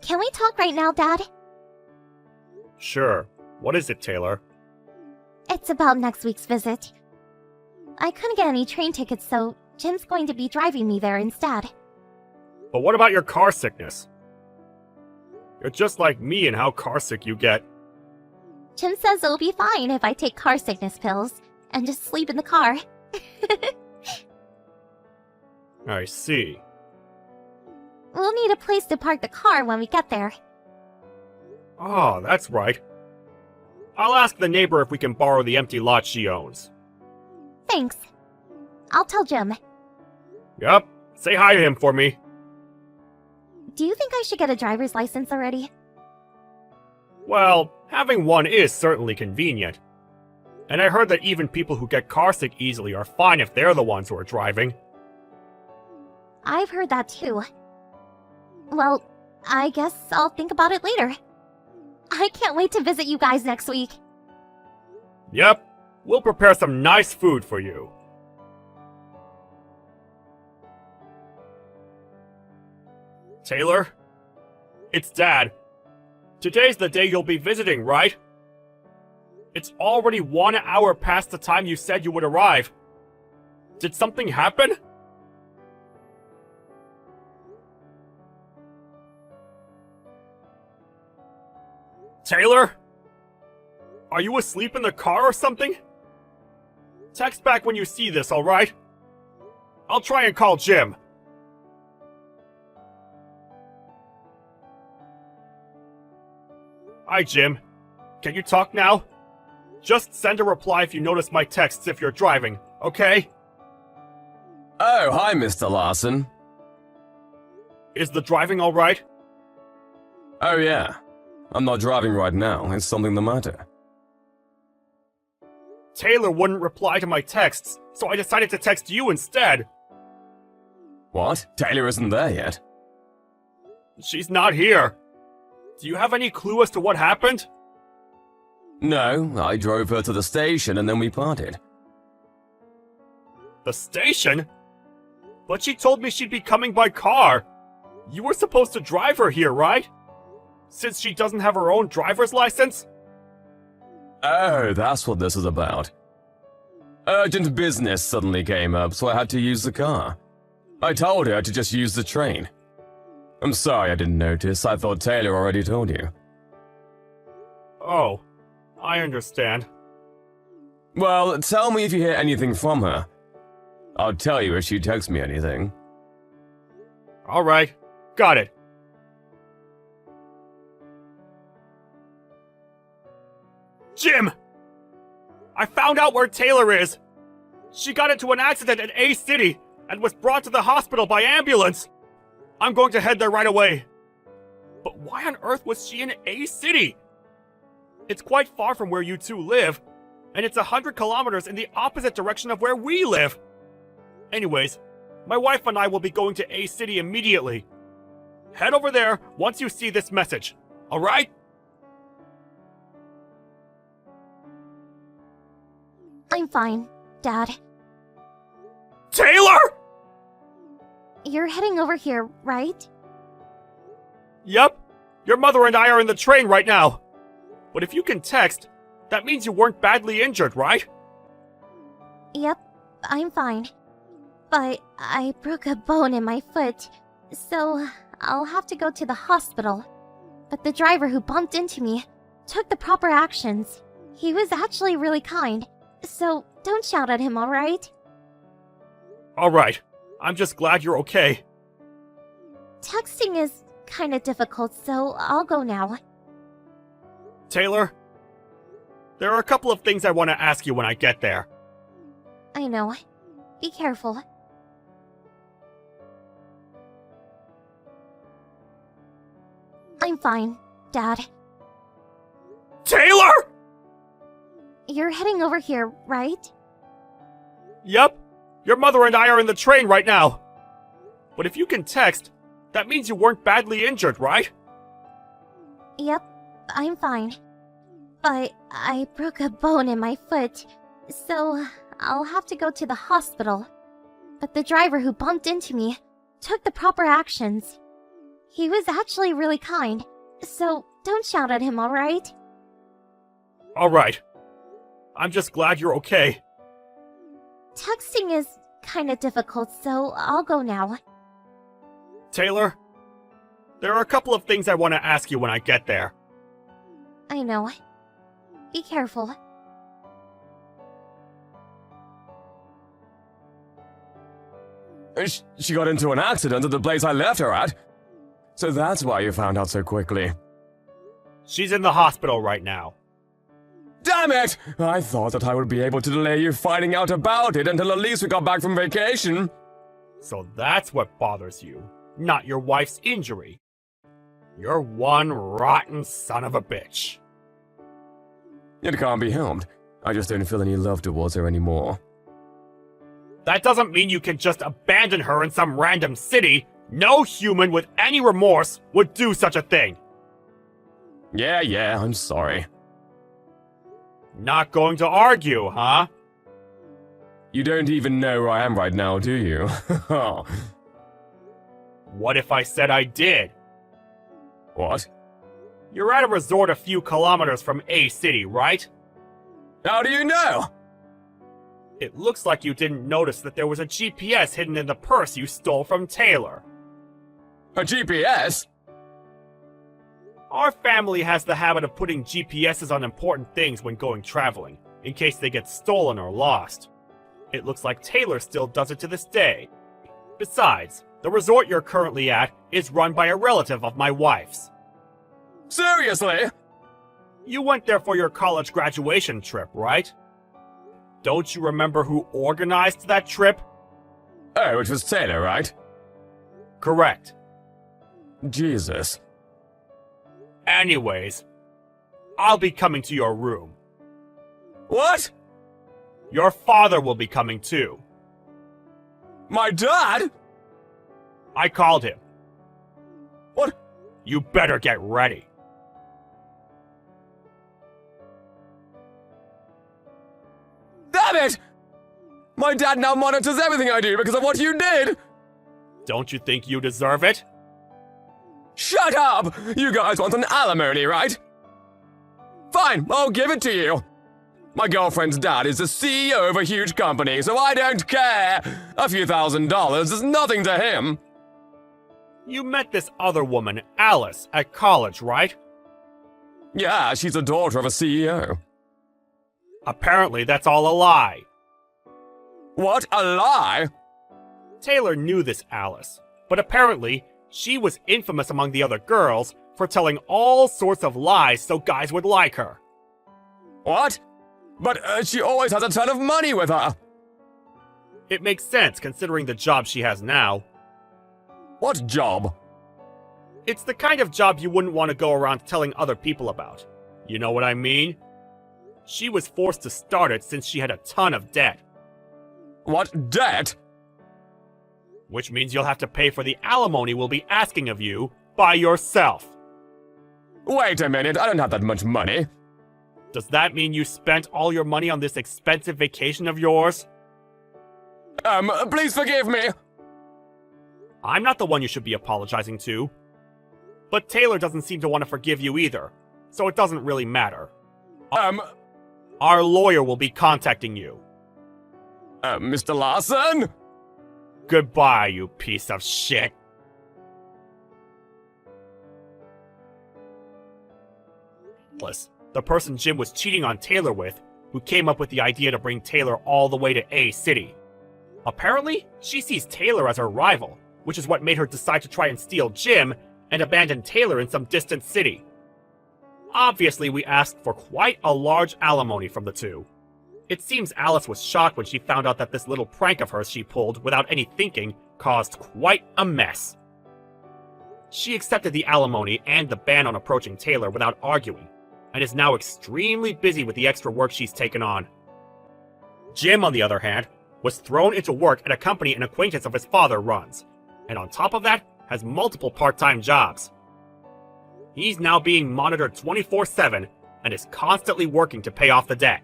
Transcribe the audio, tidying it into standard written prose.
Can we talk right now, Dad? Sure. What is it, Taylor? It's about next week's visit. I couldn't get any train tickets, so Jim's going to be driving me there instead. But what about your car sickness? You're just like me in how carsick you get. Jim says it'll be fine if I take car sickness pills and just sleep in the car. I see. We'll need a place to park the car when we get there. Oh, that's right. I'll ask the neighbor if we can borrow the empty lot she owns. Thanks. I'll tell Jim. Yup. Say hi to him for me. Do you think I should get a driver's license already? Well, having one is certainly convenient. And I heard that even people who get carsick easily are fine if they're the ones who are driving. I've heard that too. Well, I guess I'll think about it later. I can't wait to visit you guys next week. Yep. We'll prepare some nice food for you. Taylor? It's Dad. Today's the day you'll be visiting, right? It's already 1 hour past the time you said you would arrive. Did something happen? Taylor? Are you asleep in the car or something? Text back when you see this, alright? I'll try and call Jim. Hi, Jim. Can you talk now? Just send a reply if you notice my texts if you're driving, okay? Oh, hi, Mr. Larson. Is the driving alright? Oh, yeah. I'm not driving right now. Is something the matter? Taylor wouldn't reply to my texts, so I decided to text you instead. What? Taylor isn't there yet? She's not here. Do you have any clue as to what happened? No, I drove her to the station and then we parted. The station? But she told me she'd be coming by car. You were supposed to drive her here, right? Since she doesn't have her own driver's license? Oh, that's what this is about. Urgent business suddenly came up, so I had to use the car. I told her to just use the train. I'm sorry I didn't notice. I thought Taylor already told you. Oh, I understand. Well, tell me if you hear anything from her. I'll tell you if she texts me anything. Alright, got it. Jim! I found out where Taylor is! She got into an accident at A City and was brought to the hospital by ambulance! I'm going to head there right away. But why on earth was she in A City? It's quite far from where you two live, and it's 100 kilometers in the opposite direction of where we live. Anyways, my wife and I will be going to A City immediately. Head over there once you see this message, alright? I'm fine, Dad. Taylor! You're heading over here, right? Yep. Your mother and I are in the train right now. But if you can text, that means you weren't badly injured, right? Yep, I'm fine. But I broke a bone in my foot, so I'll have to go to the hospital. But the driver who bumped into me took the proper actions. He was actually really kind, so don't shout at him, alright? Alright. I'm just glad you're okay. Texting is kinda difficult, so I'll go now. Taylor, there are a couple of things I want to ask you when I get there. I know. Be careful. I'm fine, Dad. Taylor! You're heading over here, right? Yep. Your mother and I are in the train right now. But if you can text, that means you weren't badly injured, right? Yep, I'm fine. But I broke a bone in my foot, so I'll have to go to the hospital. But the driver who bumped into me took the proper actions. He was actually really kind, so don't shout at him, alright? Alright. I'm just glad you're okay. Texting is kinda difficult, so I'll go now. Taylor, there are a couple of things I want to ask you when I get there. I know. Be careful. She got into an accident at the place I left her at. So that's why you found out so quickly. She's in the hospital right now. Damn it! I thought that I would be able to delay you finding out about it until at least we got back from vacation. So that's what bothers you, not your wife's injury. You're one rotten son of a bitch. It can't be helped. I just don't feel any love towards her anymore. That doesn't mean you can just abandon her in some random city. No human with any remorse would do such a thing. Yeah, I'm sorry. Not going to argue, huh? You don't even know where I am right now, do you? What if I said I did? What? You're at a resort a few kilometers from A City, right? How do you know? It looks like you didn't notice that there was a GPS hidden in the purse you stole from Taylor. A GPS? Our family has the habit of putting GPSs on important things when going traveling, in case they get stolen or lost. It looks like Taylor still does it to this day. Besides, the resort you're currently at is run by a relative of my wife's. Seriously? You went there for your college graduation trip, right? Don't you remember who organized that trip? Oh, it was Taylor, right? Correct. Jesus. Anyways, I'll be coming to your room. What? Your father will be coming too. My dad? I called him. What? You better get ready. Damn it! My dad now monitors everything I do because of what you did! Don't you think you deserve it? Shut up! You guys want an alimony, right? Fine, I'll give it to you. My girlfriend's dad is the CEO of a huge company, so I don't care. A few $1,000s is nothing to him. You met this other woman, Alice, at college, right? Yeah, she's the daughter of a CEO. Apparently that's all a lie. What? A lie? Taylor knew this Alice, but apparently she was infamous among the other girls for telling all sorts of lies so guys would like her. What? But she always has a ton of money with her. It makes sense considering the job she has now. What job? It's the kind of job you wouldn't want to go around telling other people about. You know what I mean? She was forced to start it since she had a ton of debt. What debt? Which means you'll have to pay for the alimony we'll be asking of you by yourself. Wait a minute, I don't have that much money. Does that mean you spent all your money on this expensive vacation of yours? Please forgive me. I'm not the one you should be apologizing to. But Taylor doesn't seem to want to forgive you either, so it doesn't really matter. Our lawyer will be contacting you. Mr. Larson? Goodbye, you piece of shit. The person Jim was cheating on Taylor with, who came up with the idea to bring Taylor all the way to A City. Apparently, she sees Taylor as her rival, which is what made her decide to try and steal Jim and abandon Taylor in some distant city. Obviously, we asked for quite a large alimony from the two. It seems Alice was shocked when she found out that this little prank of hers she pulled without any thinking caused quite a mess. She accepted the alimony and the ban on approaching Taylor without arguing, and is now extremely busy with the extra work she's taken on. Jim, on the other hand, was thrown into work at a company an acquaintance of his father runs, and on top of that, has multiple part-time jobs. He's now being monitored 24/7 and is constantly working to pay off the debt.